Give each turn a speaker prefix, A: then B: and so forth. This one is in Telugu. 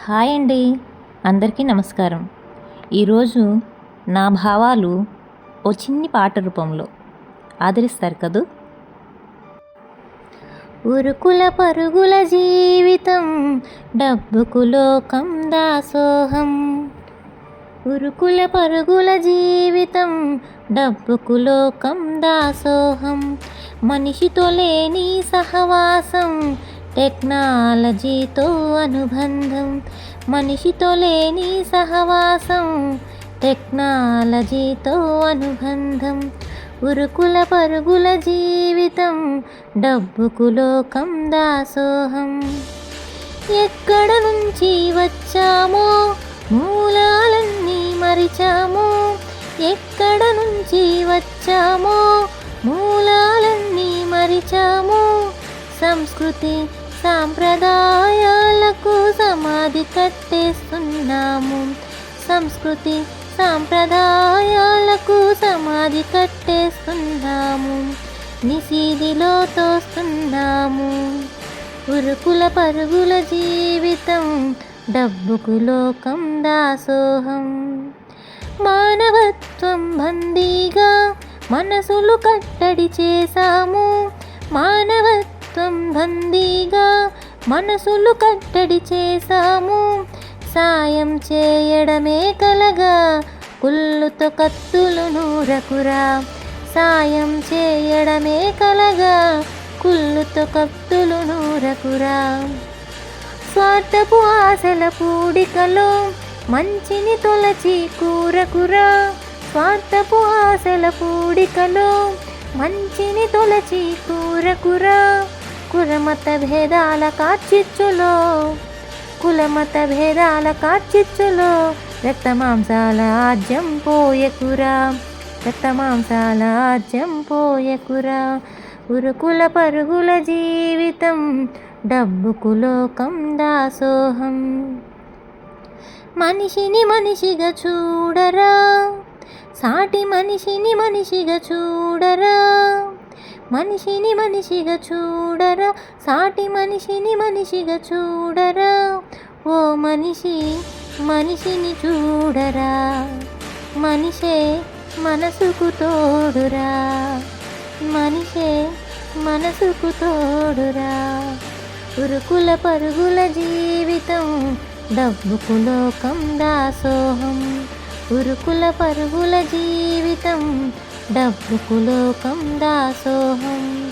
A: హాయ్ అండి, అందరికీ నమస్కారం. ఈరోజు నా భావాలు ఓ చిన్ని పాట రూపంలో ఆదరిస్తారు కదూ. ఉరుకుల పరుగుల జీవితం, డబ్బుకు లోకం దాసోహం. ఉరుకుల పరుగుల జీవితం, డబ్బుకు లోకం దాసోహం. మనిషితో లేని సహవాసం, టెక్నాలజీతో అనుబంధం. మనిషితో లేని సహవాసం, టెక్నాలజీతో అనుబంధం. ఉరుకుల పరుగుల జీవితం, డబ్బుకు లోకం దాసోహం. ఎక్కడ నుంచి వచ్చామో మూలాలన్నీ మరిచామో. ఎక్కడ నుంచి వచ్చామో మూలాలన్నీ మరిచామో. సంస్కృతి సాంప్రదాయాలకు సమాధి కట్టేస్తున్నాము. సంస్కృతి సాంప్రదాయాలకు సమాధి కట్టేస్తున్నాము. నిసీదిలో తోస్తున్నాము. ఉరుకుల పరుగుల జీవితం, డబ్బుకు లోకం దాసోహం. మానవత్వం బందీగా మనసులు కట్టడి చేశాము. మానవత్వం బందీగా మనసులు కట్టడి చేశాము. సాయం చేయడమే కలగా కుళ్ళుతో కత్తులు నూరకురా. సాయం చేయడమే కలగా కుళ్ళుతో కత్తులు నూరకురా. స్వార్థపు ఆశల పూడికలో మంచిని తొలచి కూరకురా. స్వార్థపు ఆశల పూడికలో మంచిని తొలచి కూరకురా. కులమత భేదాల కార్చిచ్చులో, కులమత భేదాల కార్చిచ్చులో రక్తమాంసాల ఆజ్యం పోయకురా. రక్తమాంసాల ఆజ్యం పోయకురా. ఉరుకుల పరుగుల జీవితం, డబ్బుకు లోకం దాసోహం. మనిషిని మనిషిగా చూడరా, సాటి మనిషిని మనిషిగా చూడరా. మనిషిని మనిషిగా చూడరా, సాటి మనిషిని మనిషిగా చూడరా. ఓ మనిషి మనిషిని చూడరా. మనిషే మనసుకు తోడురా. మనిషే మనసుకు తోడురా. ఉరుకుల పరుగుల జీవితం, డబ్బుకు లోకం దాసోహం. ఉరుకుల పరుగుల జీవితం, డబ్బుకు లోకం దాసోహం.